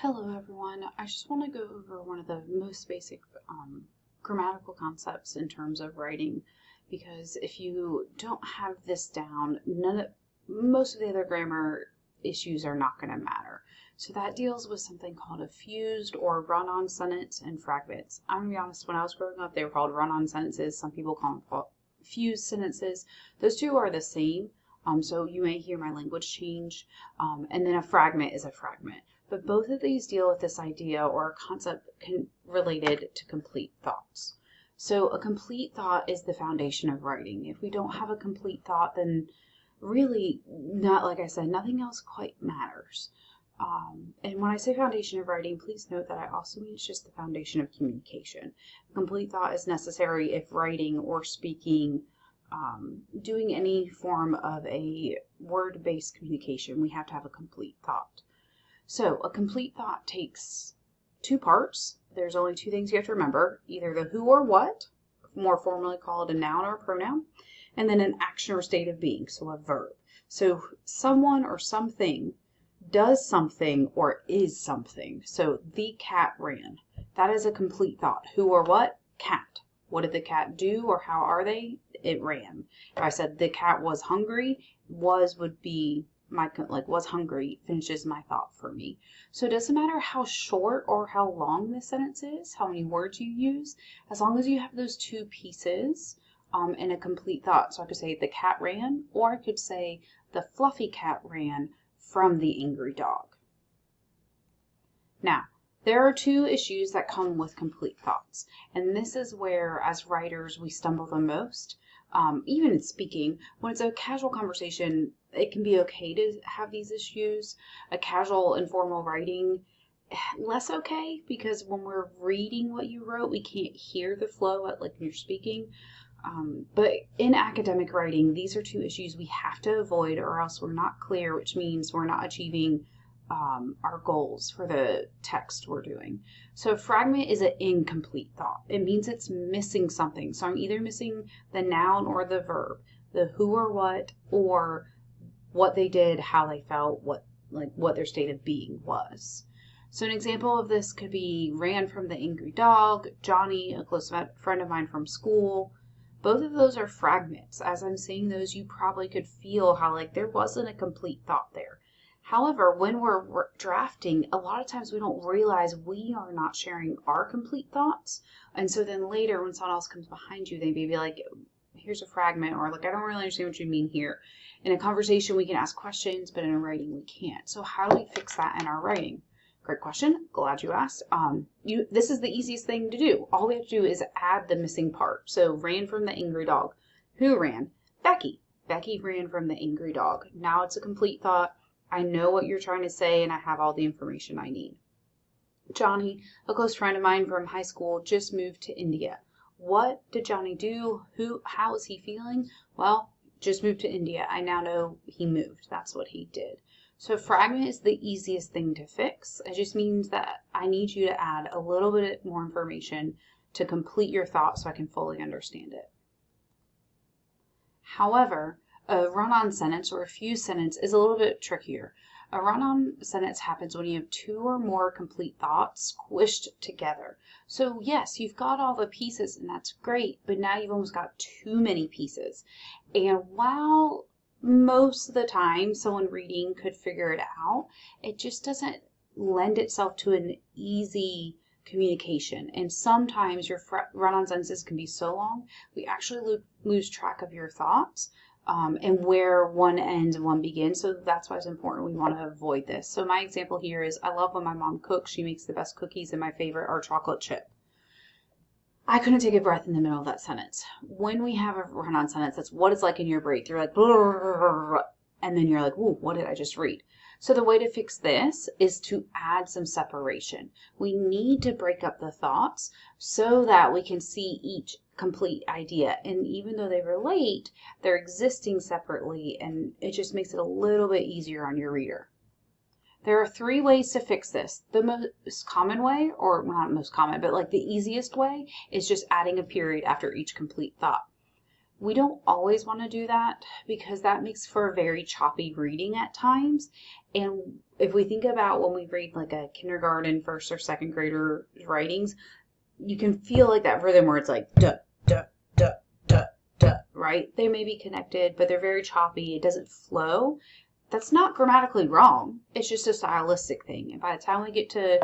Hello everyone, I just want to go over one of the most basic grammatical concepts in terms of writing, because if you don't have this down, most of the other grammar issues are not going to matter. So that deals with something called a fused or run-on sentence and fragments. I'm going to be honest, when I was growing up they were called run-on sentences, some people call them fused sentences. Those two are the same, so you may hear my language change, and then a fragment is a fragment. But both of these deal with this idea or concept related to complete thoughts. So a complete thought is the foundation of writing. If we don't have a complete thought, then really, not like I said, nothing else quite matters. And when I say foundation of writing, please note that I also mean it's just the foundation of communication. A complete thought is necessary if writing or speaking, doing any form of a word-based communication, we have to have a complete thought. So a complete thought takes two parts. There's only two things you have to remember, either the who or what, more formally called a noun or a pronoun, and then an action or state of being, so a verb. So someone or something does something or is something. So the cat ran. That is a complete thought. Who or what? Cat. What did the cat do or how are they? It ran. If I said the cat was hungry, would be was hungry finishes my thought for me. So it doesn't matter how short or how long the sentence is, how many words you use, as long as you have those two pieces in a complete thought. So I could say the cat ran, or I could say the fluffy cat ran from the angry dog. Now, there are two issues that come with complete thoughts, and this is where, as writers, we stumble the most. Even in speaking, when it's a casual conversation, it can be okay to have these issues. A casual, informal writing, less okay, because when we're reading what you wrote, we can't hear the flow like when you're speaking. But in academic writing, these are two issues we have to avoid, or else we're not clear, which means we're not achieving our goals for the text we're doing. So a fragment is an incomplete thought. It means it's missing something. So I'm either missing the noun or the verb, the who or what they did, how they felt, what their state of being was. So an example of this could be ran from the angry dog, Johnny, a close friend of mine from school. Both of those are fragments. As I'm saying those, you probably could feel how there wasn't a complete thought there. However, when we're drafting, a lot of times we don't realize we are not sharing our complete thoughts. And so then later when someone else comes behind you, they may be like, here's a fragment, or I don't really understand what you mean here. In a conversation, we can ask questions, but in a writing, we can't. So how do we fix that in our writing? Great question. Glad you asked. This is the easiest thing to do. All we have to do is add the missing part. So ran from the angry dog. Who ran? Becky. Becky ran from the angry dog. Now it's a complete thought. I know what you're trying to say, and I have all the information I need. Johnny, a close friend of mine from high school, just moved to India. What did Johnny do? How is he feeling? Well, just moved to India. I now know he moved. That's what he did. So fragment is the easiest thing to fix. It just means that I need you to add a little bit more information to complete your thought so I can fully understand it. However, a run-on sentence or a fused sentence is a little bit trickier. A run-on sentence happens when you have two or more complete thoughts squished together. So yes, you've got all the pieces and that's great, but now you've almost got too many pieces. And while most of the time someone reading could figure it out, it just doesn't lend itself to an easy communication. And sometimes your run-on sentences can be so long, we actually lose track of your thoughts. And where one ends and one begins. So that's why it's important. We want to avoid this. So my example here is I love when my mom cooks. She makes the best cookies, and my favorite are chocolate chip. I couldn't take a breath in the middle of that sentence. When we have a run-on sentence, that's what it's like in your breath. You're like, and then you're like, ooh, what did I just read? So the way to fix this is to add some separation. We need to break up the thoughts so that we can see each complete idea. And even though they relate, they're existing separately, and it just makes it a little bit easier on your reader. There are three ways to fix this. The most common way, or not most common, but the easiest way, is just adding a period after each complete thought. We don't always want to do that because that makes for very choppy reading at times. And if we think about when we read like a kindergarten, first or second grader writings, you can feel like that rhythm where it's like duh, duh, duh, duh, duh, right? They may be connected, but they're very choppy. It doesn't flow. That's not grammatically wrong. It's just a stylistic thing. And by the time we get to,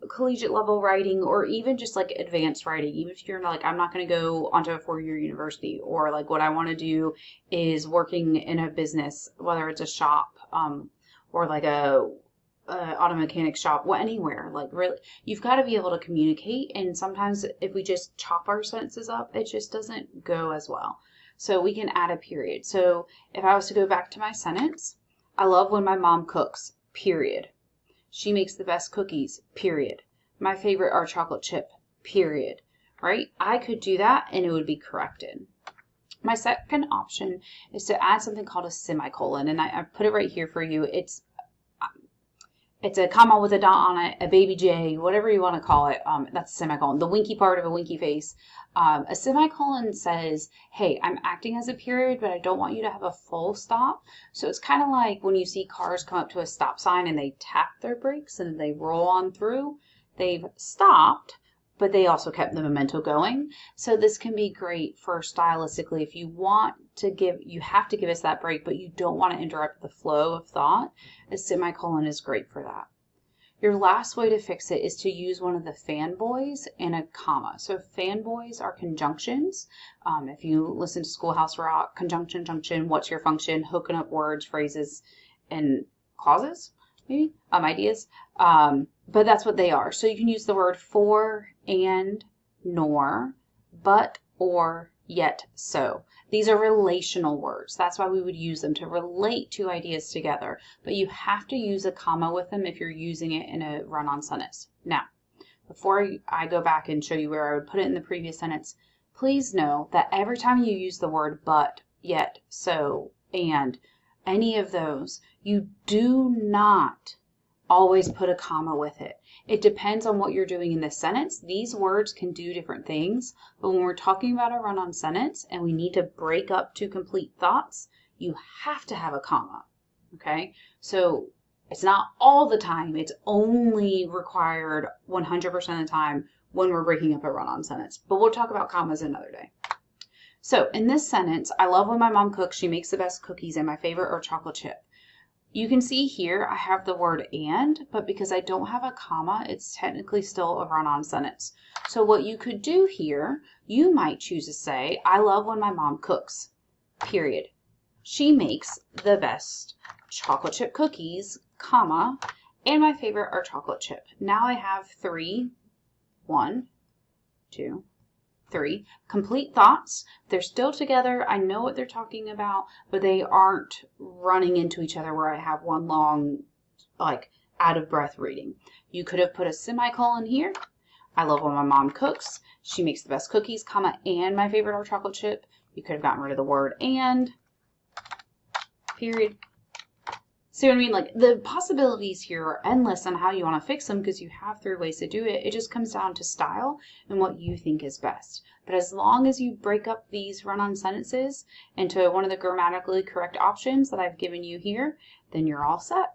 collegiate level writing or even just like advanced writing, even if you're not like, I'm not going to go onto a 4-year university, or like what I want to do is working in a business, whether it's a shop, or like a auto mechanic shop, anywhere, like really, you've got to be able to communicate. And sometimes if we just chop our sentences up, it just doesn't go as well. So we can add a period. So if I was to go back to my sentence, I love when my mom cooks, period. She makes the best cookies, period. My favorite are chocolate chip, period. Right? I could do that and it would be corrected. My second option is to add something called a semicolon, and I put it right here for you. It's a comma with a dot on it, a baby J, whatever you want to call it. That's a semicolon, the winky part of a winky face. A semicolon says, hey, I'm acting as a period, but I don't want you to have a full stop. So it's kind of like when you see cars come up to a stop sign and they tap their brakes and they roll on through. They've stopped, but they also kept the memento going. So this can be great for stylistically. If you want to you have to give us that break, but you don't want to interrupt the flow of thought. A semicolon is great for that. Your last way to fix it is to use one of the fanboys and a comma. So fanboys are conjunctions. If you listen to Schoolhouse Rock, conjunction, junction, what's your function, hooking up words, phrases, and clauses, maybe, ideas. But that's what they are. So you can use the word for, and, nor, but, or, yet, so. These are relational words. That's why we would use them to relate two ideas together. But you have to use a comma with them if you're using it in a run-on sentence. Now, before I go back and show you where I would put it in the previous sentence, please know that every time you use the word but, yet, so, and, any of those, you do not always put a comma with it. It depends on what you're doing in the sentence. These words can do different things, but when we're talking about a run-on sentence and we need to break up two complete thoughts, you have to have a comma, okay? So it's not all the time. It's only required 100% of the time when we're breaking up a run-on sentence, but we'll talk about commas another day. So in this sentence, I love when my mom cooks. She makes the best cookies and my favorite are chocolate chip. You can see here I have the word and, but because I don't have a comma, it's technically still a run-on sentence. So what you could do here, you might choose to say, I love when my mom cooks, period. She makes the best chocolate chip cookies, comma, and my favorite are chocolate chip. Now I have 3, 1, 2, 3 complete thoughts. They're still together. I know what they're talking about, but they aren't running into each other where I have one long, like, out of breath reading. You could have put a semicolon here. I love when my mom cooks. She makes the best cookies, comma, and my favorite are chocolate chip. You could have gotten rid of the word and, period. See what I mean? Like, the possibilities here are endless on how you want to fix them because you have 3 ways to do it. It just comes down to style and what you think is best. But as long as you break up these run-on sentences into one of the grammatically correct options that I've given you here, then you're all set.